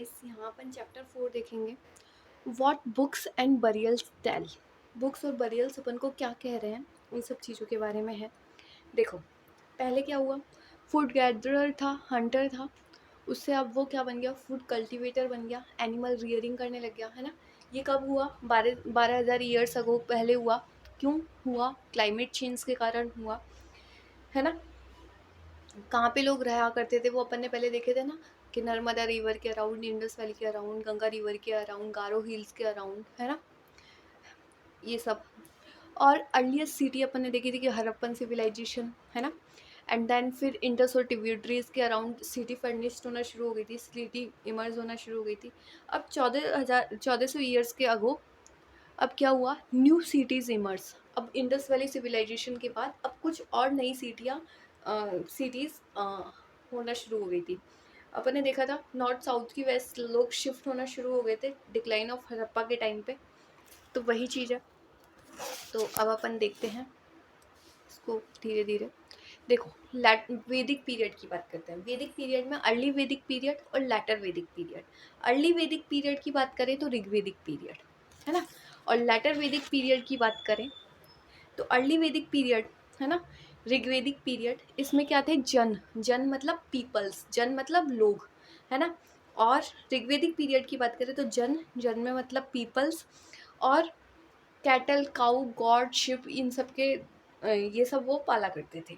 Guys, यहाँ अपन chapter 4 देखेंगे। What books and burials tell. Books और बरियल्स अपन को क्या कह रहे हैं, उन सब चीज़ों के बारे में है। देखो, पहले क्या हुआ, फूड गैदरर था, हंटर था, उससे अब वो क्या बन गया, फूड कल्टीवेटर बन गया, एनिमल रियरिंग करने लग गया, है ना। ये कब हुआ, 12,000 ईयर्स अगो पहले हुआ। क्यों हुआ? क्लाइमेट चेंज के कारण हुआ, है ना। कहाँ पे लोग रहा करते थे वो अपन ने पहले देखे थे ना, कि नर्मदा रिवर के अराउंड, इंडस वैली के अराउंड, गंगा रिवर के अराउंड, गारो हिल्स के अराउंड, है ना, ये सब। और अर्लीस्ट सिटी अपन ने देखी थी कि हड़प्पन सिविलाइजेशन, है ना। एंड देन फिर इंडस और टिब्यूटरीज के अराउंड सिटी फर्निश्ड होना शुरू हो गई थी, सिटी इमर्ज होना शुरू हो गई थी। अब 1400 ईयर्स के अगो अब क्या हुआ, न्यू सिटीज़ इमर्ज। अब इंडस वैली सिविलाइजेशन के बाद अब कुछ और नई सिटीज़ होना शुरू हो गई थी। अपन ने देखा था नॉर्थ साउथ की वेस्ट लोग शिफ्ट होना शुरू हो गए थे डिक्लाइन ऑफ हड़प्पा के टाइम पे। तो वही चीज़ है। तो अब अपन देखते हैं इसको धीरे धीरे। देखो, वैदिक पीरियड की बात करते हैं। वैदिक पीरियड में अर्ली वैदिक पीरियड और लैटर वैदिक पीरियड। अर्ली वैदिक पीरियड की बात करें तो ऋग्वैदिक पीरियड, है ना। और लैटर वैदिक पीरियड की बात करें तो अर्ली वैदिक पीरियड, है ना, ऋग्वैदिक पीरियड, इसमें क्या थे, जन। जन मतलब पीपल्स, जन मतलब लोग, है ना। और ऋग्वैदिक पीरियड की बात करें तो जन में मतलब पीपल्स, और कैटल, काउ, गॉड, शिप, इन सब के ये सब वो पाला करते थे।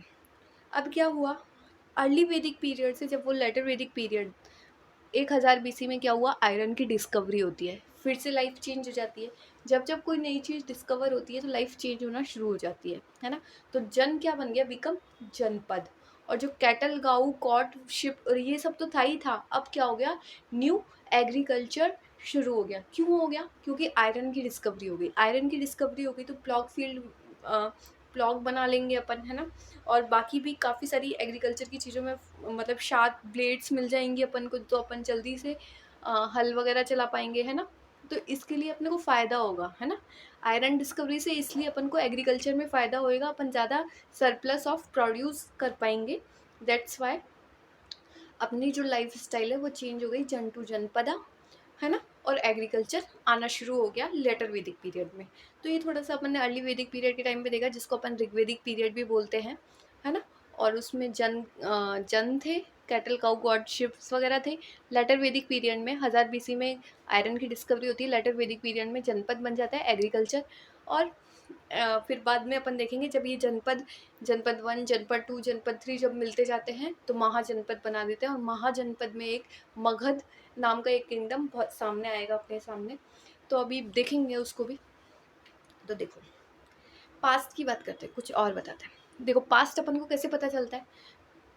अब क्या हुआ, अर्ली वैदिक पीरियड से जब वो लेटर वैदिक पीरियड 1000 BC में क्या हुआ, आयरन की डिस्कवरी होती है, फिर से लाइफ चेंज हो जाती है। जब जब कोई नई चीज़ डिस्कवर होती है तो लाइफ चेंज होना शुरू हो जाती है ना। तो जन क्या बन गया, बिकम जनपद। और जो कैटल, गाऊ, कॉट, शिप और ये सब तो था ही था, अब क्या हो गया, न्यू एग्रीकल्चर शुरू हो गया। क्यों हो गया? क्योंकि आयरन की डिस्कवरी हो गई। आयरन की डिस्कवरी हो गई तो प्लॉग बना लेंगे अपन, है ना। और बाकी भी काफ़ी सारी एग्रीकल्चर की चीज़ों में मतलब शार्प ब्लेड्स मिल जाएंगी अपन को, तो अपन जल्दी से हल वगैरह चला पाएंगे, है ना। तो इसके लिए अपने को फ़ायदा होगा, है ना। आयरन डिस्कवरी से इसलिए अपन को एग्रीकल्चर में फ़ायदा होएगा, अपन ज़्यादा सरप्लस ऑफ प्रोड्यूस कर पाएंगे। दैट्स वाई अपनी जो लाइफ स्टाइल है वो चेंज हो गई, जन टू जनपदा, है ना। और एग्रीकल्चर आना शुरू हो गया लेटर वैदिक पीरियड में। तो ये थोड़ा सा अपन ने अर्ली वैदिक पीरियड के टाइम पे देखा, जिसको अपन ऋग्वैदिक पीरियड भी बोलते हैं, है ना। और उसमें जन थे, कैटल, काउ, गॉड, शिप्स वगैरह थे। लेटर वैदिक पीरियड में 1000 BC में आयरन की डिस्कवरी होती है। लेटर वैदिक पीरियड में जनपद बन जाता है, एग्रीकल्चर। और फिर बाद में अपन देखेंगे जब ये जनपद, जनपद 1, जनपद 2, जनपद 3 जब मिलते जाते हैं तो महाजनपद बना देते हैं। और महाजनपद में एक मगध नाम का एक किंगडम बहुत सामने आएगा अपने सामने। तो अभी देखेंगे उसको भी। तो देखो, पास्ट की बात करते हैं, कुछ और बताते हैं। देखो, पास्ट अपन को कैसे पता चलता है,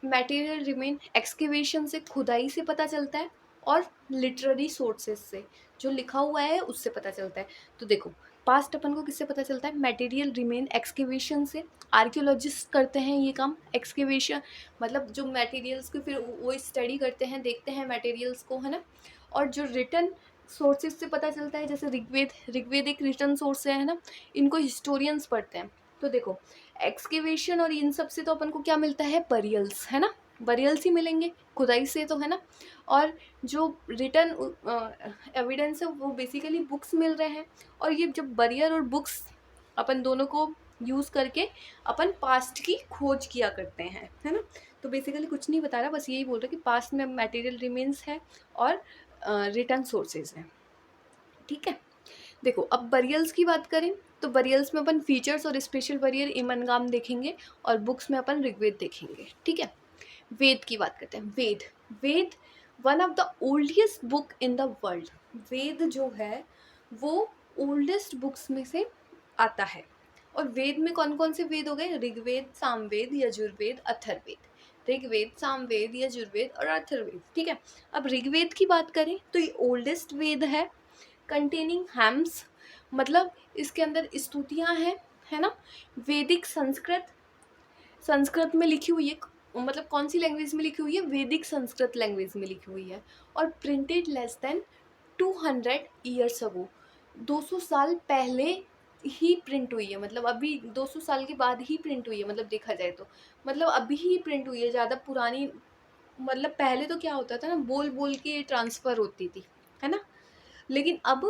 मटेरियल रिमेन एक्सकेवेशन से, खुदाई से पता चलता है, और लिटरेरी सोर्सेज से, जो लिखा हुआ है उससे पता चलता है। तो देखो, पास्ट अपन को किससे पता चलता है, मटेरियल रिमेन एक्सकेवेशन से। आर्कियोलॉजिस्ट करते हैं ये काम, एक्सकेवेशन मतलब जो मटेरियल्स को फिर वो स्टडी करते हैं, देखते हैं मटेरियल्स को, है ना। और जो रिटन सोर्सेज से पता चलता है, जैसे ऋग्वेद एक रिटन सोर्स है ना, इनको हिस्टोरियंस पढ़ते हैं। तो देखो, एक्सकेवेशन और इन सब से तो अपन को क्या मिलता है, बरियल्स, है ना। बरियल्स ही मिलेंगे खुदाई से तो, है ना। और जो रिटन एविडेंस है वो बेसिकली बुक्स मिल रहे हैं। और ये जब बरियल और बुक्स अपन दोनों को यूज़ करके अपन पास्ट की खोज किया करते हैं, है ना। तो बेसिकली कुछ नहीं बता रहा, बस यही बोल रहा कि पास्ट में मटेरियल रिमेन्स है और रिटर्न सोर्सेज हैं, ठीक है। देखो, अब बरियल्स की बात करें तो बरियल्स में अपन फीचर्स और स्पेशल बरियल इमनगाम देखेंगे, और बुक्स में अपन ऋग्वेद देखेंगे, ठीक है। वेद की बात करते हैं। Veda, Veda one of the oldest book in the world. Veda जो है वो ओल्डेस्ट बुक्स में से आता है। और वेद में कौन कौन से वेद हो गए, ऋग्वेद, सामवेद, यजुर्वेद, अथर्ववेद। ऋग्वेद, सामवेद, यजुर्वेद और अथर्ववेद, ठीक है। अब ऋग्वेद की बात करें तो ये ओल्डेस्ट वेद है, कंटेनिंग हैम्स, मतलब इसके अंदर स्तुतियाँ हैं, है ना। वैदिक संस्कृत, संस्कृत में लिखी हुई है, मतलब कौन सी लैंग्वेज में लिखी हुई है, वैदिक संस्कृत लैंग्वेज में लिखी हुई है। और printed less than 200 years ago, 200 साल पहले ही प्रिंट हुई है। मतलब अभी 200 साल के बाद ही प्रिंट हुई है, मतलब देखा जाए तो, मतलब अभी ही प्रिंट हुई है, ज़्यादा पुरानी मतलब पहले तो क्या होता था ना, बोल बोल के ट्रांसफ़र होती थी, है ना? लेकिन अब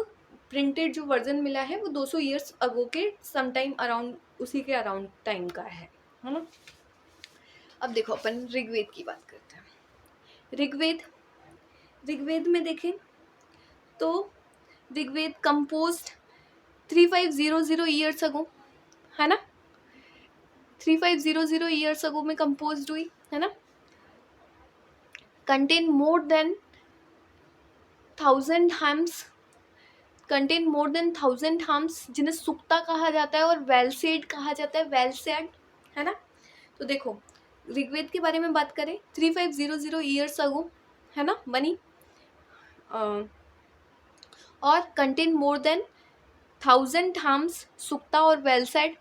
प्रिंटेड जो वर्ज़न मिला है वो 200 ईयर्स अगो के सम टाइम अराउंड, उसी के अराउंड टाइम का है ना? अब देखो अपन ऋग्वेद की बात करते हैं। ऋग्वेद ऋग्वेद में देखें तो ऋग्वेद कंपोज्ड 3500 ईयर्स अगो, है ना? 3500 ईयर्स अगो में कंपोज्ड हुई, है ना? Contain more than 1000 hums, contain more than 1000 hums, जिन्हें सुक्ता कहा जाता है और वेल सेड कहा जाता है, वेल सेड, है ना? तो देखो ऋग्वेद के बारे में बात करें, 3500 ईयर्स अगो, है ना, बनी, और कंटेन मोर देन 1000 हार्म्स, सुक्ता और वेल सेड।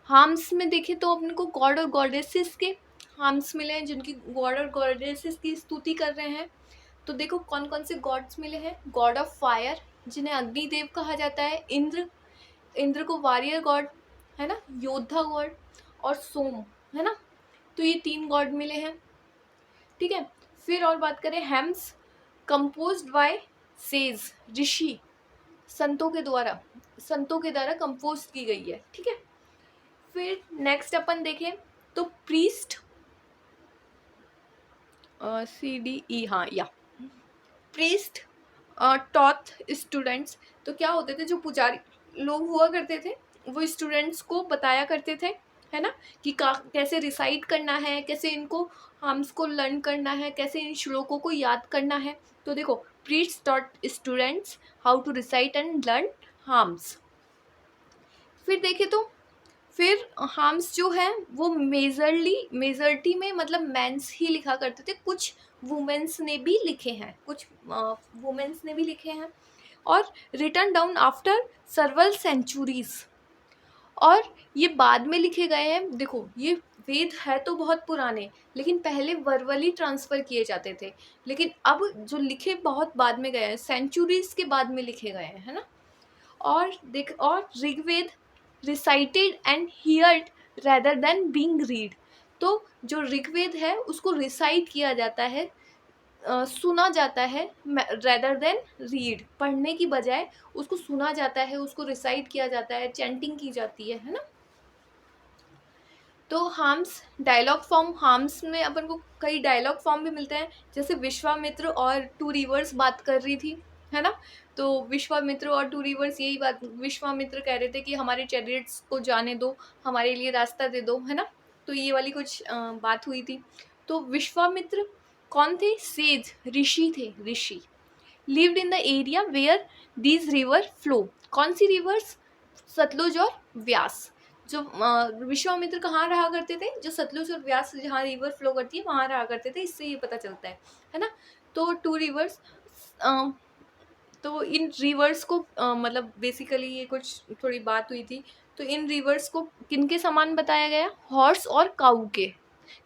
हार्म्स में देखें तो अपने को गॉड और गॉडेसेस के हार्म्स मिले हैं, जिनकी गॉड और गॉडेसेस की स्तुति कर रहे हैं। तो देखो कौन कौन से गॉड्स मिले हैं। गॉड ऑफ फायर, जिन्हें अग्निदेव कहा जाता है, इंद्र, इंद्र को वॉरियर गॉड, है ना, योद्धा गॉड, और सोम, है ना। तो ये 3 गॉड मिले हैं, ठीक है। फिर और बात करें, हेम्स कंपोज्ड बाय सेज, ऋषि, संतों के द्वारा कंपोज की गई है, ठीक है। फिर नेक्स्ट अपन देखें तो प्रीस्ट, CDE, हाँ, या प्रीस्ट टॉथ स्टूडेंट्स। तो क्या होते थे, जो पुजारी लोग हुआ करते थे वो स्टूडेंट्स को बताया करते थे, है ना, कि कैसे रिसाइट करना है, कैसे इनको हार्म्स को लर्न करना है, कैसे इन श्लोकों को याद करना है। तो देखो priest taught students how to recite and learn hymns. फिर देखे तो फिर हार्म्स जो है वो मेजॉरिटी में मतलब मेंस ही लिखा करते थे, कुछ वुमेन्स ने भी लिखे हैं, और रिटन डाउन आफ्टर सर्वल सेंचुरीज, और ये बाद में लिखे गए हैं। देखो ये वेद है तो बहुत पुराने, लेकिन पहले वर्बली ट्रांसफ़र किए जाते थे, लेकिन अब जो लिखे बहुत बाद में गए हैं, सेंचुरीज के बाद में लिखे गए हैं, है ना। और Rigveda recited and heard rather than being read. तो जो ऋग्वेद है उसको रिसाइट किया जाता है, सुना जाता है, रेदर देन रीड, पढ़ने की बजाय उसको सुना जाता है, उसको रिसाइट किया जाता है, चैंटिंग की जाती है ना। तो हार्म्स डायलॉग फॉर्म, हार्म्स में अपन को कई डायलॉग फॉर्म भी मिलते हैं, जैसे विश्वामित्र और 2 रिवर्स बात कर रही थी, है ना। तो विश्वामित्र और 2 रिवर्स यही बात, विश्वामित्र कह रहे थे कि हमारे चैरियट्स को जाने दो, हमारे लिए रास्ता दे दो, है ना। तो ये वाली कुछ बात हुई थी। तो विश्वामित्र कौन थे, सेज, ऋषि थे, ऋषि। Lived in the area where these river flow, कौन सी रिवर्स, सतलुज और व्यास। जो विश्वामित्र कहाँ रहा करते थे, जो सतलुज और व्यास जहाँ रिवर फ्लो करती है वहाँ रहा करते थे, इससे ये पता चलता है ना। तो 2 रिवर्स, तो इन रिवर्स को मतलब बेसिकली ये कुछ थोड़ी बात हुई थी। तो इन रिवर्स को किनके समान बताया गया, हॉर्स और काऊ के,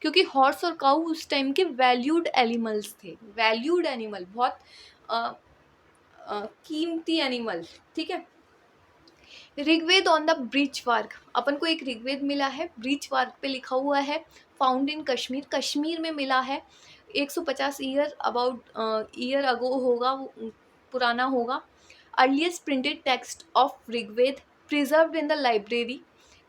क्योंकि हॉर्स और काऊ उस टाइम के वैल्यूड एनिमल्स थे, वैल्यूड एनिमल, बहुत कीमती एनिमल, ठीक है। Rigveda on the breach work, अपन को एक ऋग्वेद मिला है, ब्रीच वर्क पे लिखा हुआ है, फाउंड इन कश्मीर, कश्मीर में मिला है, 150 ईयर ईयर अगो होगा, पुराना होगा। Earliest printed text of Rigveda preserved in the library,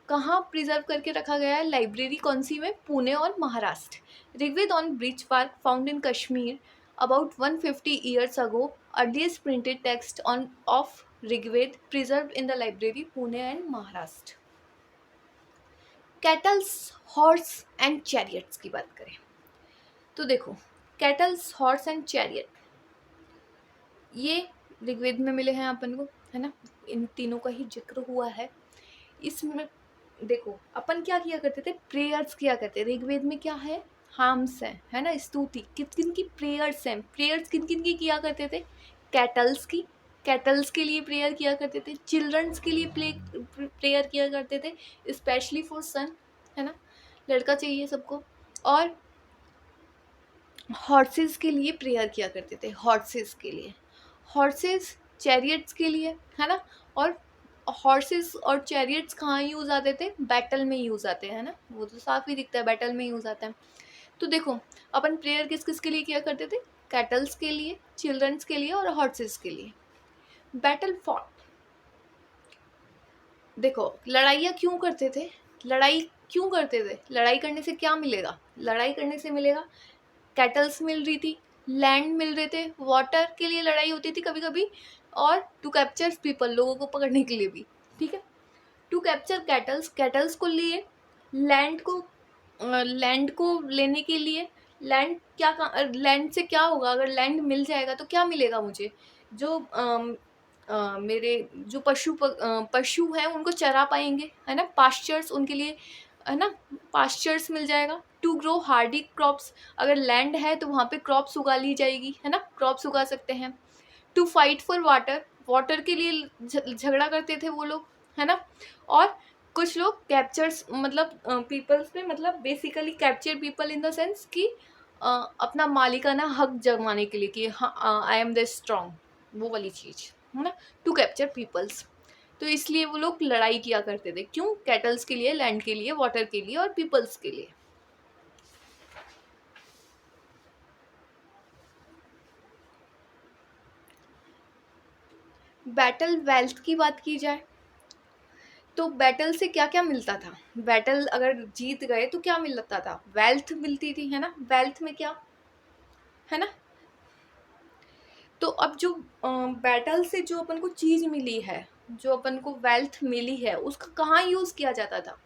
कहाँ प्रिजर्व करके रखा गया है, लाइब्रेरी कौन सी में, पुणे और Maharashtra. Rigveda on birch work found in Kashmir about 150 years ago, earliest printed text of Rigved preserved in the library Pune and Maharashtra. Kettles, horse and chariots की बात करें तो देखो कैटल्स, हॉर्स एंड चैरियट ये ऋग्वेद में मिले हैं अपन को, है ना। इन तीनों का ही जिक्र हुआ है इसमें। देखो अपन क्या किया करते थे, प्रेयर्स किया करते। ऋग्वेद में क्या है, हार्म्स हैं, है ना, स्तुति, किन किन की प्रेयर्स हैं, प्रेयर्स किन किन की किया करते थे, कैटल्स की, कैटल्स के लिए प्रेयर किया करते थे, चिल्ड्रंस के लिए प्रेयर किया करते थे, स्पेशली फॉर सन, है ना, लड़का चाहिए सबको। और हॉर्सेस के लिए प्रेयर किया करते थे, हॉर्सेस के लिए, हॉर्सेस चैरियट्स के लिए, है ना। और हॉर्सेस और चैरियट्स कहाँ यूज़ आते थे, बैटल में यूज़ आते हैं ना, वो तो साफ ही दिखता है, बैटल में यूज़ आता है। तो देखो, अपन प्रेयर किस किस के लिए किया करते थे? कैटल्स के लिए, चिल्ड्रंस के लिए और हॉर्सेस के लिए। बैटल फॉट, देखो लड़ाइयाँ क्यों करते थे? लड़ाई क्यों करते थे? लड़ाई करने से क्या मिलेगा? लड़ाई करने से मिलेगा, कैटल्स मिल रही थी, लैंड मिल रहे थे, वाटर के लिए लड़ाई होती थी कभी कभी, और टू कैप्चर पीपल, लोगों को पकड़ने के लिए भी, ठीक है। टू कैप्चर कैटल्स, कैटल्स को लिए, लैंड को लेने के लिए, लैंड से क्या होगा? अगर लैंड मिल जाएगा तो क्या मिलेगा मुझे? जो मेरे जो पशु हैं उनको चरा पाएंगे, है ना, पास्चर्स उनके लिए, है ना, पास्चर्स मिल जाएगा। टू ग्रो हार्डी क्रॉप्स, अगर लैंड है तो वहाँ पे क्रॉप्स उगा ली जाएगी, है ना, क्रॉप्स उगा सकते हैं। To fight for water, water के लिए झगड़ा करते थे वो लोग, है ना। और कुछ लोग कैप्चर्स, मतलब पीपल्स में, मतलब basically capture people in the sense कि अपना मालिकाना हक जमाने के लिए कि हाँ आई एम द स्ट्रॉन्ग, वो वाली चीज़, है ना। टू कैप्चर पीपल्स, तो इसलिए वो लोग लड़ाई किया करते थे। क्यों? कैटल्स के लिए, लैंड के लिए, वाटर के लिए और पीपल्स के लिए। बैटल वेल्थ की बात की जाए तो बैटल से क्या क्या मिलता था? बैटल अगर जीत गए तो क्या मिलता था? वेल्थ मिलती थी, है ना। वेल्थ में क्या, है ना। तो अब जो बैटल से जो अपन को चीज मिली है, जो अपन को वेल्थ मिली है, उसका कहाँ यूज किया जाता था?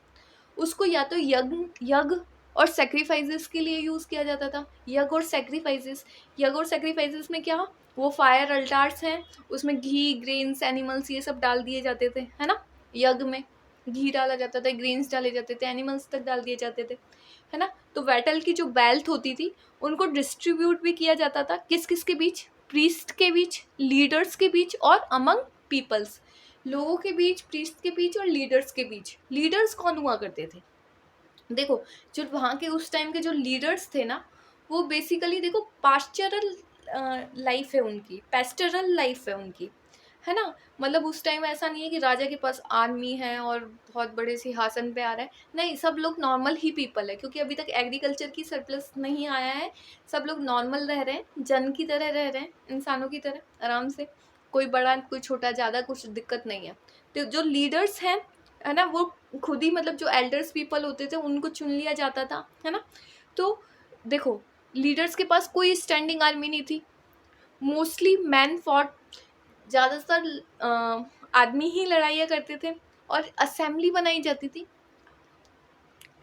उसको या तो यज्ञ यज्ञ और सेक्रीफाइसेस के लिए यूज किया जाता था। यज्ञ और सेक्रीफाइसेस में क्या, वो फायर अल्टार्स हैं, उसमें घी, ग्रेन्स, एनिमल्स ये सब डाल दिए जाते थे, है ना। यज्ञ में घी डाला जाता था, ग्रेन्स डाले जाते थे, एनिमल्स तक डाल दिए जाते थे, है ना। तो बैटल की जो वेल्थ होती थी उनको डिस्ट्रीब्यूट भी किया जाता था, किस किस के बीच? प्रीस्ट के बीच, लीडर्स के बीच और अमंग पीपल्स, लोगों के बीच, प्रीस्ट के बीच और लीडर्स के बीच। लीडर्स कौन हुआ करते थे? देखो, जो वहाँ के उस टाइम के जो लीडर्स थे ना, वो बेसिकली देखो पास्चरल लाइफ है उनकी, पेस्टरल लाइफ है उनकी, है ना। मतलब उस टाइम ऐसा नहीं है कि राजा के पास आर्मी है और बहुत बड़े सिंहासन पे आ रहा है, नहीं, सब लोग नॉर्मल ही पीपल है, क्योंकि अभी तक एग्रीकल्चर की सरप्लस नहीं आया है। सब लोग नॉर्मल रह रहे हैं, जन की तरह रह रहे हैं, इंसानों की तरह आराम से, कोई बड़ा कोई छोटा, ज़्यादा कुछ दिक्कत नहीं है। तो जो लीडर्स हैं, है ना, वो खुद ही, मतलब जो एल्डर्स पीपल होते थे उनको चुन लिया जाता था, है ना। तो देखो, लीडर्स के पास कोई स्टैंडिंग आर्मी नहीं थी, मोस्टली मैन फॉट, ज़्यादातर आदमी ही लड़ाइयाँ करते थे, और असेंबली बनाई जाती थी,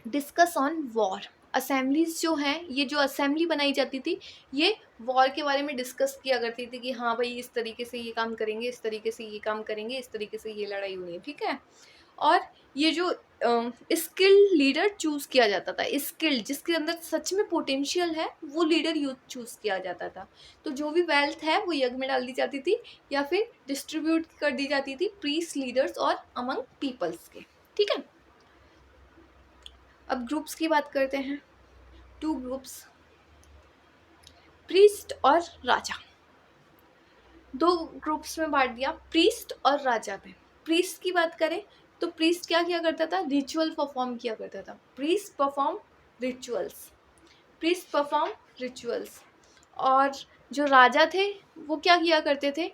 डिस्कस ऑन वॉर। असेंबलीज जो हैं, ये जो असेंबली बनाई जाती थी, ये वॉर के बारे में डिस्कस किया करती थी कि हाँ भाई इस तरीके से ये काम करेंगे, इस तरीके से ये काम करेंगे, इस तरीके से ये लड़ाई होनी है, ठीक है। और ये जो स्किल्ड लीडर चूज किया जाता था, स्किल्ड जिसके अंदर सच में पोटेंशियल है, वो लीडर चूज किया जाता था। तो जो भी वेल्थ है वो यज्ञ में डाल दी जाती थी या फिर डिस्ट्रीब्यूट कर दी जाती थी प्रीस्ट, लीडर्स और अमंग पीपल्स के, ठीक है। अब ग्रुप्स की बात करते हैं। टू ग्रुप्स, प्रीस्ट और राजा, दो ग्रुप्स में बांट दिया, प्रीस्ट और राजा में। प्रीस्ट की बात करें तो प्रीस्ट क्या किया करता था? रिचुअल परफॉर्म किया करता था। Rituals priest perform rituals. और जो राजा थे वो क्या किया करते थे?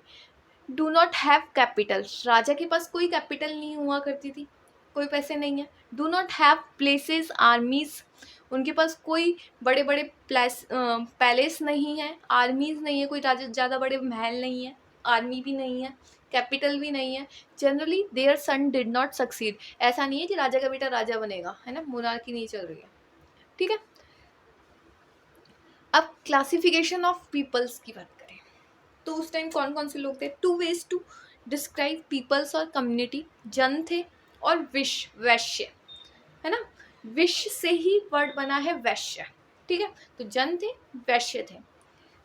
डू नॉट हैव कैपिटल, राजा के पास कोई कैपिटल नहीं हुआ करती थी, कोई पैसे नहीं है। डू नॉट हैव प्लेसेस, आर्मीज, उनके पास कोई बड़े बड़े पैलेस नहीं है, आर्मीज नहीं है, कोई राजा ज़्यादा बड़े महल नहीं है, आर्मी भी नहीं है, कैपिटल भी नहीं है। Generally their son did not succeed, ऐसा नहीं है कि राजा का बेटा राजा बनेगा, है ना, मोनार्की नहीं चल रही है, ठीक है। अब क्लासिफिकेशन ऑफ पीपल्स की बात करें तो उस टाइम कौन कौन से लोग थे? Two ways to describe peoples और कम्युनिटी, जन थे और वैश्य, है ना। विश्व से ही वर्ड बना है वैश्य, ठीक है। तो जन थे, वैश्य थे,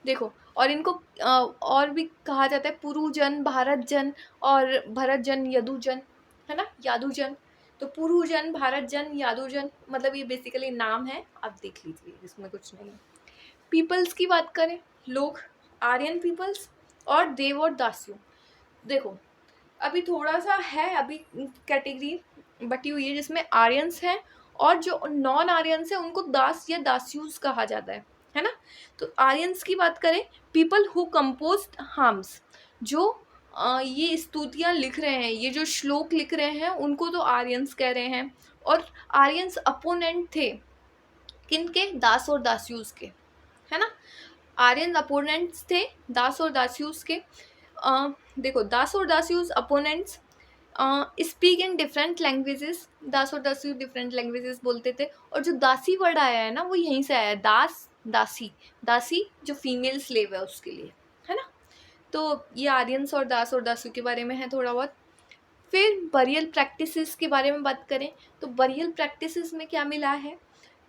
देखो। और इनको और भी कहा जाता है पुरुजन, भारत जन और भरत जन, यदुजन, है ना, यादुजन। तो पुरुजन, भारत जन, यादुजन, मतलब ये बेसिकली नाम है, आप देख लीजिए, इसमें कुछ नहीं है। पीपल्स की बात करें, लोग, आर्यन पीपल्स और देव और दासियों। देखो, अभी थोड़ा सा है, अभी कैटेगरी बटी हुई है जिसमें आर्यंस हैं और जो नॉन आर्यंस है उनको दास या दास्यूस कहा जाता है ना। तो आर्यंस की बात करें, पीपल हु कंपोज हार्म्स, जो ये स्तुतियाँ लिख रहे हैं, ये जो श्लोक लिख रहे हैं, उनको तो आर्यंस कह रहे हैं। और आर्यंस अपोनेंट थे किनके, दास और दास्यूस के, है ना। आर्यन अपोनेंट्स थे दास और दास्यूस के। देखो, दास और दास्यूस opponents speak in different languages, दास और दास्यूस डिफरेंट लैंग्वेजेस बोलते थे। और जो दासी वर्ड आया है ना, वो यहीं से आया है, दास दासी, दासी जो फीमेल स्लेव है उसके लिए, है ना। तो ये आर्यंस और दास और दासू के बारे में है थोड़ा बहुत। फिर बरियल प्रैक्टिसेस के बारे में बात करें तो बरियल प्रैक्टिसेस में क्या मिला है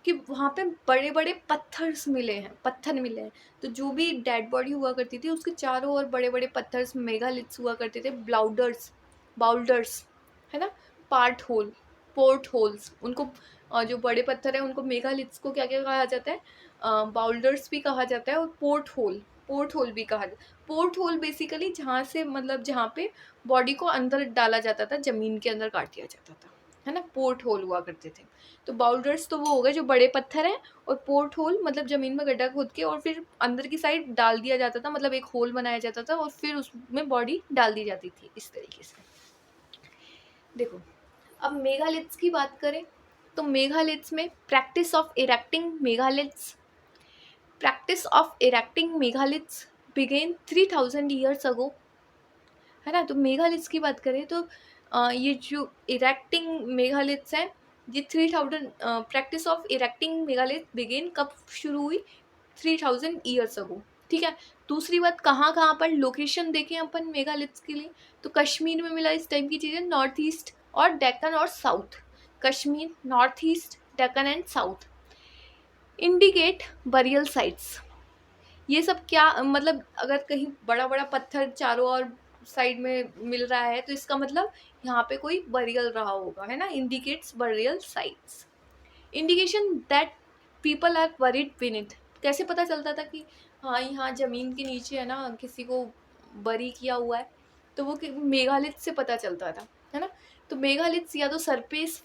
कि वहाँ पे बड़े बड़े पत्थर्स मिले हैं, पत्थर मिले हैं। तो जो भी डेड बॉडी हुआ करती थी उसके चारों ओर बड़े बड़े पत्थर्स, मेगालिथ्स हुआ करते थे, ब्लाउडर्स, बाउल्डर्स, है ना, पार्ट होल, पोर्ट होल्स, उनको जो बड़े पत्थर है उनको मेगालिथ्स को क्या क्या कहा जाता है, बाउल्डर्स भी कहा जाता है, और पोर्ट होल, पोर्ट होल भी कहा जाता है। पोर्ट होल बेसिकली जहाँ से, मतलब जहाँ पे बॉडी को अंदर डाला जाता था, ज़मीन के अंदर काट दिया जाता था, है ना, पोर्ट होल हुआ करते थे। तो बाउल्डर्स तो वो हो गए जो बड़े पत्थर हैं, और पोर्ट होल मतलब ज़मीन में गड्ढा खोद के और फिर अंदर की साइड डाल दिया जाता था, मतलब एक होल बनाया जाता था और फिर उसमें बॉडी डाल दी जाती थी, इस तरीके से। देखो, अब मेगालिथ्स की बात करें तो मेगालिथ्स में practice of erecting megaliths began 3000 years ago, है ना। तो मेगालिथ्स की बात करें तो ये जो इरेक्टिंग मेगालिथ्स हैं, ये 3000, practice of erecting megalith began कब शुरू हुई, 3000 ईयर्स अगो, ठीक है। दूसरी बात, कहाँ कहाँ पर लोकेशन देखें अपन मेगालिथ्स के लिए, तो कश्मीर में मिला इस टाइप की चीज़ें, नॉर्थ ईस्ट और डेक्कन और south, Kashmir, north east, Deccan and south. Indicate burial sites, ये सब क्या मतलब, अगर कहीं बड़ा बड़ा पत्थर चारों ओर साइड में मिल रहा है तो इसका मतलब यहाँ पे कोई बरियल रहा होगा, है ना। Indicates burial sites. Indication that people are buried beneath, कैसे पता चलता था कि हाँ यहाँ ज़मीन के नीचे है ना किसी को बरी किया हुआ है, तो वो मेगालिथ से पता चलता था, है ना। तो मेगालिथ्स या तो सरफेस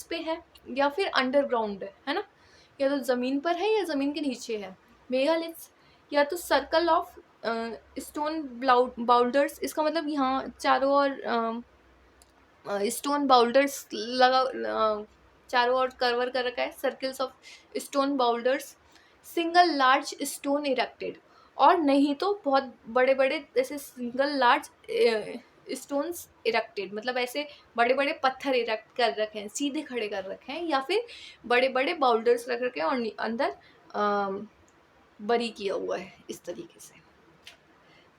पे है या फिर अंडरग्राउंड है ना, या तो ज़मीन पर है या ज़मीन के नीचे है। मेगालिथ्स या तो सर्कल ऑफ स्टोन बाउल्डर्स, इसका मतलब यहाँ चारों ओर स्टोन बाउल्डर्स लगा, चारों ओर कवर कर रखा है, circles of stone boulders, single large stone erected, और नहीं तो बहुत बड़े बड़े ऐसे सिंगल लार्ज स्टोन्स इरेक्टेड, मतलब ऐसे बड़े बड़े पत्थर इरेक्ट कर रखे हैं, सीधे खड़े कर रखे हैं, या फिर बड़े बड़े बाउल्डर्स रख रखे हैं और अंदर बरी किया हुआ है, इस तरीके से।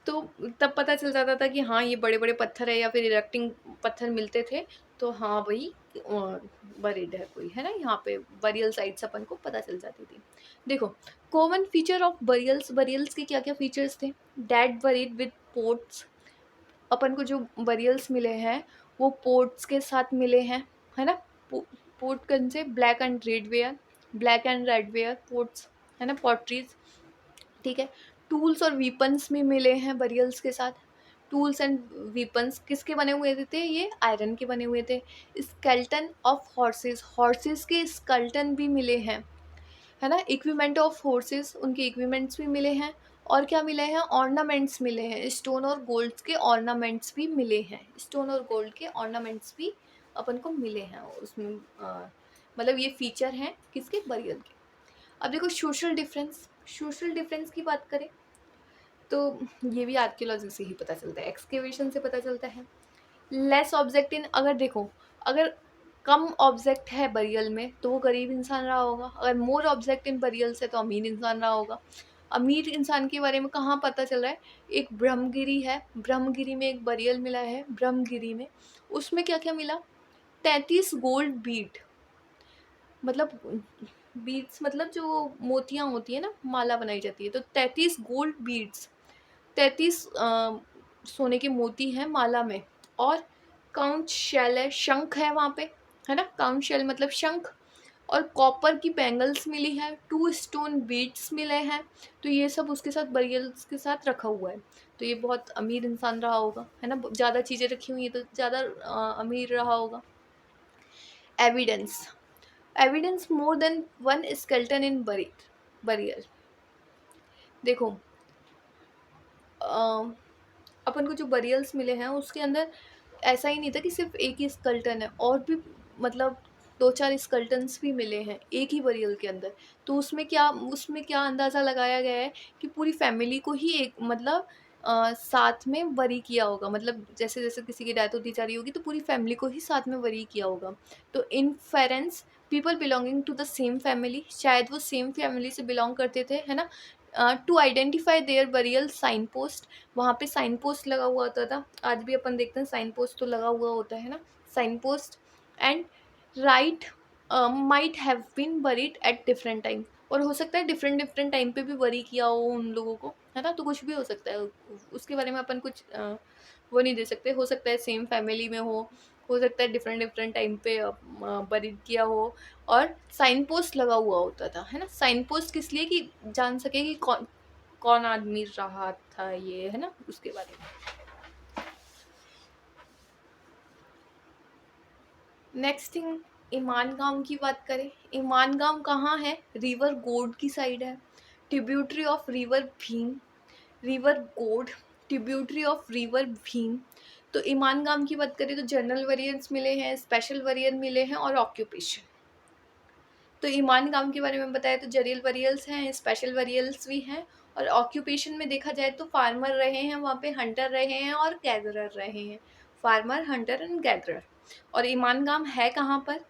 तो तब पता चल जाता था कि हाँ ये बड़े बड़े पत्थर है या फिर इरेक्टिंग पत्थर मिलते थे, तो हाँ वही बरीड है कोई, है ना। यहाँ पे बरियल साइट्स अपन को पता चल जाती थी। देखो, कॉमन फीचर ऑफ बरियल्स के क्या क्या फीचर्स थे, डेड बरीड विद पोर्ट्स, अपन को जो बरियल्स मिले हैं वो पोर्ट्स के साथ मिले हैं, है ना। पोर्ट कौन से, black and red ware ports, है ना, पॉटरीज, ठीक है। टूल्स और वीपन्स भी मिले हैं बरियल्स के साथ। टूल्स एंड वीपन्स किसके बने हुए थे, ये आयरन के बने हुए थे। स्केल्टन ऑफ हॉर्सेस के स्केल्टन भी मिले हैं, है ना। इक्विपमेंट ऑफ हॉर्सेस, उनके इक्विपमेंट्स भी मिले हैं। और क्या मिले हैं, ऑर्नामेंट्स मिले हैं, स्टोन और गोल्ड के ऑर्नामेंट्स भी मिले हैं, स्टोन और गोल्ड के ऑर्नामेंट्स भी अपन को मिले हैं उसमें, मतलब ये फीचर हैं किसके, बरियल के। अब देखो सोशल डिफरेंस की बात करें तो ये भी आर्कियोलॉजी से ही पता चलता है, एक्सकेवेशन से पता चलता है। लेस ऑब्जेक्ट इन, अगर देखो अगर कम ऑब्जेक्ट है बरियल में तो वो गरीब इंसान रहा होगा, अगर मोर ऑब्जेक्ट इन बरियल से तो अमीर इंसान रहा होगा। अमीर इंसान के बारे में कहाँ पता चल रहा है, एक ब्रह्मगिरी है, ब्रह्मगिरी में एक बरियल मिला है, ब्रह्मगिरी में उसमें क्या क्या मिला, 33 गोल्ड बीट, मतलब बीड्स मतलब जो मोतियाँ होती है ना, माला बनाई जाती है, तो 33 गोल्ड बीड्स, 33 सोने के मोती हैं माला में। और काउंट शेल है, शंख है वहाँ पे, है ना, काउंट शेल मतलब शंख। और कॉपर की बैंगल्स मिली है, 2 स्टोन बीड्स मिले हैं। तो ये सब उसके साथ बरियल्स के साथ रखा हुआ है, तो ये बहुत अमीर इंसान रहा होगा, है ना, ज़्यादा चीज़ें रखी हुई हैं तो ज़्यादा अमीर रहा होगा। Evidence, evidence more than one skeleton in burial. देखो अपन को जो बरियल्स मिले हैं उसके अंदर ऐसा ही नहीं था कि सिर्फ एक ही स्कल्टन है, और भी मतलब 2-4 स्कल्टन्स भी मिले हैं एक ही बरियल के अंदर। तो उसमें क्या अंदाज़ा लगाया गया है कि पूरी फैमिली को ही एक मतलब साथ में बरी किया होगा, मतलब जैसे जैसे किसी की डेथ होती जा रही होगी तो पूरी फैमिली को ही साथ में बरी किया होगा। तो inference people belonging to the same family, शायद वो सेम फैमिली से बिलोंग करते थे, है ना। To identify their burial sign post, वहाँ पे साइन पोस्ट लगा हुआ होता था, आज भी अपन देखते हैं साइन पोस्ट तो लगा हुआ होता है ना, sign post. And right might have been buried at different time, और हो सकता है डिफरेंट डिफरेंट टाइम पे भी बरी किया हो उन लोगों को, है ना। तो कुछ भी हो सकता है, उसके बारे में अपन कुछ वो नहीं दे सकते। हो सकता है सेम फैमिली में हो सकता है डिफरेंट डिफरेंट टाइम पे बरीड किया हो। और साइन पोस्ट लगा हुआ होता था, है ना। साइन पोस्ट किस लिए, कि जान सके कि कौन कौन आदमी रहा था ये, है ना, उसके बारे में। नेक्स्ट थिंग, ईमान गांव की बात करें। ईमान गांव कहाँ है, रिवर गोड की साइड है, tributary of river Bhim. River गोड ट्रिब्यूटरी ऑफ रिवर भीम। तो ईमान गांव की बात करें तो जनरल वेरिएंट्स मिले हैं, स्पेशल वेरिएंट मिले हैं और ऑक्यूपेशन। तो ईमान गांव के बारे में बताया तो जनरल वेरिएल्स हैं, स्पेशल वेरिएल्स भी हैं, और ऑक्यूपेशन में देखा जाए तो फार्मर रहे हैं वहाँ पे, हंटर रहे हैं और गैदरर रहे हैं। Farmer, Hunter and gatherer. और ईमान गांव है कहाँ पर,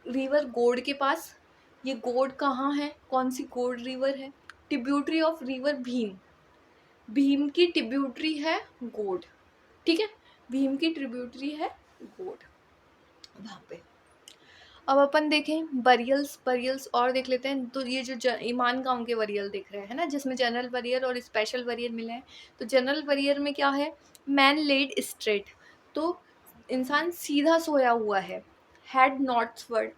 रिवर गोड के पास। ये गोड कहाँ है, कौन सी गोड रिवर है, tributary of river Bhim. Bhim की ट्रिब्यूटरी है गोड, ठीक है, भीम की ट्रिब्यूटरी है गोड वहाँ पे। अब अपन देखें बरियल्स, बरियल्स और देख लेते हैं। तो ये जो ईमान गांव के बरियल देख रहे हैं ना, जिसमें जनरल बरियल और स्पेशल बरियल मिले हैं। तो जनरल बरियल में क्या है, मैन लेड स्ट्रेट, तो इंसान सीधा सोया हुआ है, हेड नॉर्थवर्ड,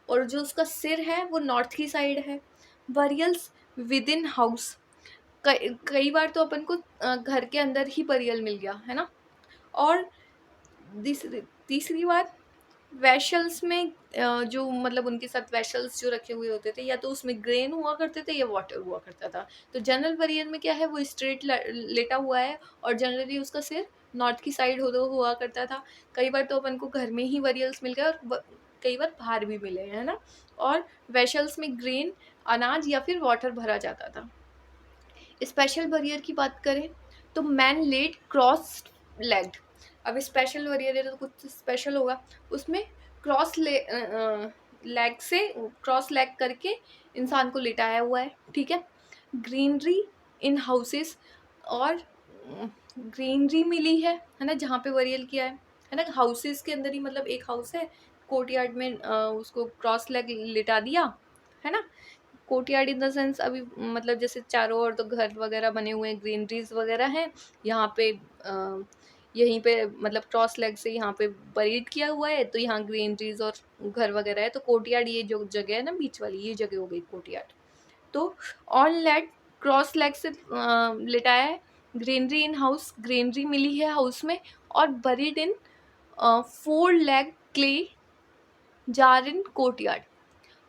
और जो उसका सिर है वो नॉर्थ की साइड है। बरियल्स विद इन हाउस, कई बार तो अपन को घर के अंदर ही बरियल मिल गया, है ना। और तीसरी बात, वैशल्स में जो मतलब उनके साथ वैशल्स जो रखे हुए होते थे, या तो उसमें ग्रेन हुआ करते थे या वाटर हुआ करता था। तो जनरल वेरिएंट में क्या है, वो स्ट्रेट लेटा हुआ है, और जनरली उसका सिर नॉर्थ की साइड हुआ करता था। कई बार तो अपन को घर में ही वेरियल्स मिल गए, और कई बार बाहर भी मिले, है ना। और वैशल्स में ग्रेन, अनाज या फिर वाटर भरा जाता था। स्पेशल बरियर की बात करें तो मैन लेड क्रॉस लेग्ड। अब स्पेशल बरियर है तो कुछ स्पेशल होगा, उसमें क्रॉस लेग से क्रॉस लेग करके इंसान को लिटाया हुआ है, ठीक है। ग्रीनरी इन हाउसेस, और ग्रीनरी मिली है ना, जहाँ पे बरियल किया है ना। हाउसेस के अंदर ही, मतलब एक हाउस है, कोर्टयार्ड में उसको क्रॉस लेग लिटा दिया, है ना। कोर्टयार्ड इन द सेंस, अभी मतलब जैसे चारों ओर तो घर वगैरह बने हुए हैं, ग्रीनरीज वगैरह हैं, यहाँ पे यहीं पे मतलब क्रॉस लेग से यहाँ पे बरीड किया हुआ है, तो यहाँ ग्रीनरीज और घर वगैरह है। तो कोर्टयार्ड ये जो जगह है ना बीच वाली, ये जगह हो गई कोर्टयार्ड। तो ऑन लेग, क्रॉस लेग से लिटाया है। ग्रीनरी इन हाउस, ग्रीनरी मिली है हाउस में, और बरीड इन 4 लेग क्ले जार इन कोर्टयार्ड।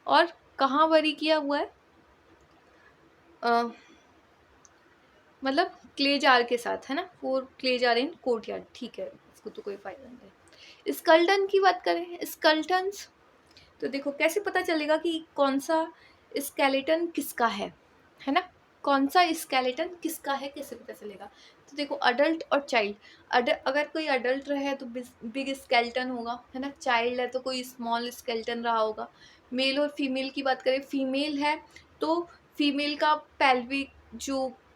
और कहाँ बरी किया हुआ है, मतलब क्ले जार के साथ, है ना। 4 क्ले जार इन कोर्टयार्ड, ठीक है, इसको तो कोई फायदा नहीं है। स्कल्टन की बात करें, स्कल्टन्स, तो देखो कैसे पता चलेगा कि कौन सा स्केलेटन किसका है ना। कौन सा स्केलेटन किसका है, कैसे पता चलेगा। तो देखो अडल्ट और चाइल्ड, अगर कोई अडल्ट रहे तो बिग स्केलेटन होगा, है ना। चाइल्ड है तो कोई स्मॉल स्केलेटन रहा होगा। मेल और फीमेल की बात करें, फीमेल है तो फीमेल का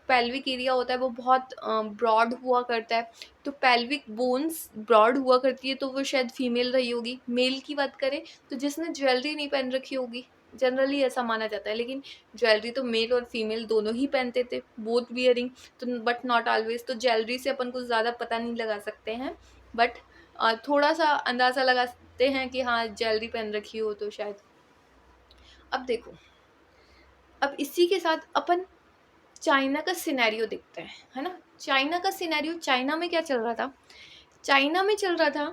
पेल्विक एरिया होता है वो बहुत ब्रॉड हुआ करता है, तो पेल्विक बोन्स ब्रॉड हुआ करती है, तो वो शायद फीमेल रही होगी। मेल की बात करें तो जिसने ज्वेलरी नहीं पहन रखी होगी, जनरली ऐसा माना जाता है, लेकिन ज्वेलरी तो मेल और फीमेल दोनों ही पहनते थे, बोथ वियरिंग, तो बट नॉट ऑलवेज। तो ज्वेलरी से अपन को ज़्यादा पता नहीं लगा सकते हैं, बट थोड़ा सा अंदाज़ा लगाते हैं कि हाँ ज्वेलरी पहन रखी हो तो शायद। अब देखो, अब इसी के साथ अपन चाइना का सिनेरियो देखते हैं, है ना। चाइना का सिनेरियो, चाइना में क्या चल रहा था, चाइना में चल रहा था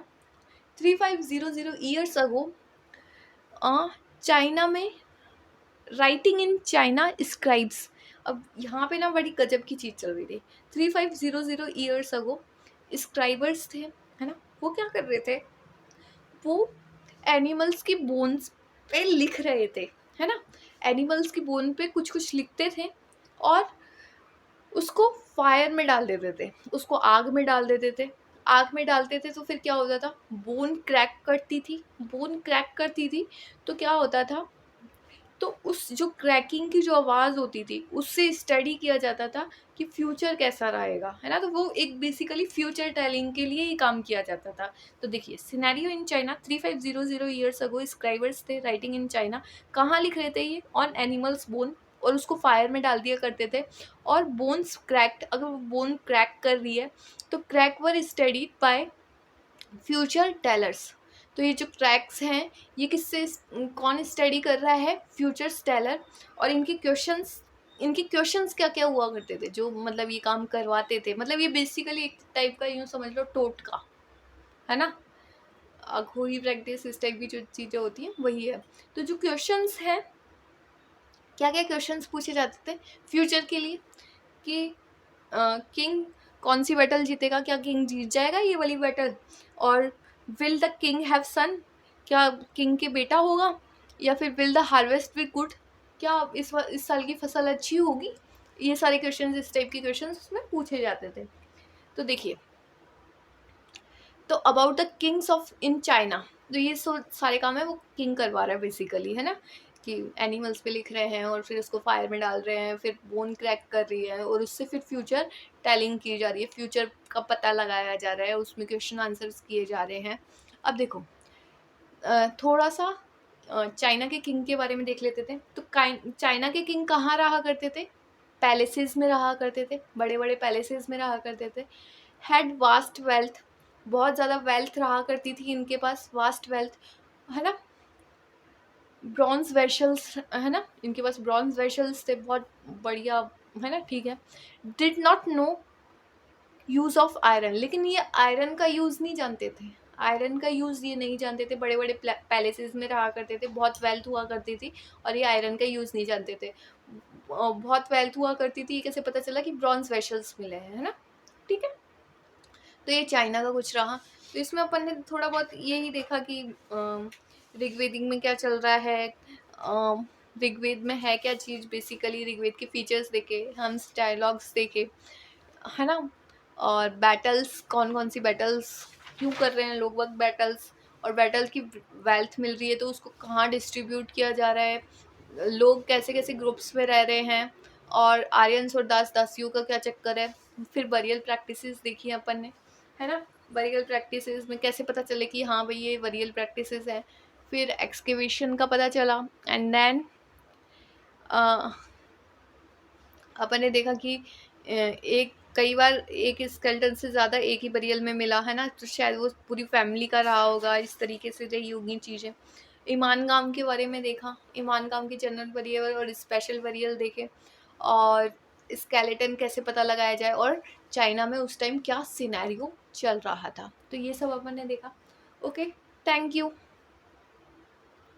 3500 ईयर्स अगो चाइना में राइटिंग इन चाइना स्क्राइब्स। अब यहाँ पे ना बड़ी गजब की चीज़ चल रही थी। 3500 ईयर्स अगो स्क्राइबर्स थे, है ना, वो क्या कर रहे थे, वो एनिमल्स की बोन्स पे लिख रहे थे, है ना, एनिमल्स की बोन पे कुछ कुछ लिखते थे और उसको फायर में डाल देते थे, उसको आग में डाल देते थे। आग में डालते थे तो फिर क्या होता था, बोन क्रैक करती थी, बोन क्रैक करती थी तो क्या होता था, तो उस जो क्रैकिंग की जो आवाज़ होती थी उससे स्टडी किया जाता था कि फ्यूचर कैसा रहेगा, है ना, तो वो एक बेसिकली फ्यूचर टेलिंग के लिए ही काम किया जाता था। तो देखिए, scenario in China 3500 years ago scribers थे राइटिंग इन चाइना। कहाँ लिख रहे थे ये, ऑन एनिमल्स बोन, और उसको फायर में डाल दिया करते थे। और बोन्स क्रैक्ड, अगर वो बोन क्रैक कर रही है तो crack were studied by future tellers. तो ये जो क्रैक्स हैं ये किससे, कौन स्टडी कर रहा है, फ्यूचर टेलर। और इनके क्वेश्चंस क्या क्या हुआ करते थे जो मतलब ये काम करवाते थे, मतलब ये बेसिकली एक टाइप का यूँ समझ लो टोटका, है ना, अघोरी प्रैक्टिस, इस टाइप की जो चीज़ें होती हैं वही है। तो जो क्वेश्चंस हैं, क्या क्या क्वेश्चंस पूछे जाते थे फ्यूचर के लिए, कि किंग कौन सी बैटल जीतेगा, क्या किंग जीत जाएगा ये वाली बैटल, और विल द किंग हैव सन, क्या किंग के बेटा होगा, या फिर will the harvest be good, क्या इस साल की फसल अच्छी होगी। ये सारे क्वेश्चंस, इस टाइप के क्वेश्चंस उसमें पूछे जाते थे। तो देखिए, तो about the Kings of in China, तो ये सारे काम है वो किंग करवा रहा है बेसिकली, है ना, कि एनिमल्स पे लिख रहे हैं और फिर उसको फायर में डाल रहे हैं, फिर बोन क्रैक कर रही है और उससे फिर फ्यूचर टेलिंग की जा रही है, फ्यूचर का पता लगाया जा रहा है, उसमें क्वेश्चन आंसर्स किए जा रहे हैं। अब देखो, थोड़ा सा चाइना के किंग के बारे में देख लेते थे। तो चाइना के किंग कहाँ रहा करते थे, पैलेसेस में रहा करते थे, बड़े बड़े पैलेसेस में रहा करते थे। हैड वास्ट वेल्थ, बहुत ज़्यादा वेल्थ रहा करती थी इनके पास, वास्ट वेल्थ, है ना। ब्रॉन्ज वेशल्स, है ना, इनके पास ब्रॉन्ज वेशल्स थे, बहुत बढ़िया, है ना, ठीक है। Did not know use of iron, लेकिन ये आयरन का यूज़ नहीं जानते थे, आयरन का यूज़ ये नहीं जानते थे, बड़े बड़े पैलेसेस में रहा करते थे, बहुत वेल्थ हुआ करती थी और ये आयरन का यूज़ नहीं जानते थे। बहुत वेल्थ हुआ करती थी, कैसे पता चला कि ब्रॉन्ज वेशल्स मिले हैं, है ना, ठीक है। तो ये चाइना का कुछ रहा। तो इसमें अपन ने थोड़ा बहुत यही देखा कि ऋग्वेदिक में क्या चल रहा है, ऋग्वेद में है क्या चीज़, बेसिकली ऋग्वेद के फीचर्स देखे, हम डायलॉग्स देखे, है ना, और बैटल्स, कौन कौन सी बैटल्स क्यों कर रहे हैं लोग वक्त बैटल्स, और बैटल की वेल्थ मिल रही है तो उसको कहाँ डिस्ट्रीब्यूट किया जा रहा है, लोग कैसे कैसे ग्रुप्स में रह रहे हैं, और आर्यंस और दास दासियों का क्या चक्कर है। फिर बरियल प्रैक्टिसेस देखी अपन ने, है ना, बरियल प्रैक्टिसेस में कैसे पता चले कि हाँ भाई ये बरियल प्रैक्टिसेस है। फिर एक्सकेवेशन का पता चला, एंड देन अपन ने देखा कि एक कई बार एक स्केलेटन से ज़्यादा एक ही बरियल में मिला, है ना, तो शायद वो पूरी फैमिली का रहा होगा, इस तरीके से रही होगी चीज़ें। ईमान गाम के बारे में देखा, ईमान गाम के जनरल बरियल और स्पेशल बरियल देखे, और स्केलेटन कैसे पता लगाया जाए, और चाइना में उस टाइम क्या सिनेरियो चल रहा था, तो ये सब अपन ने देखा। Okay, thank you.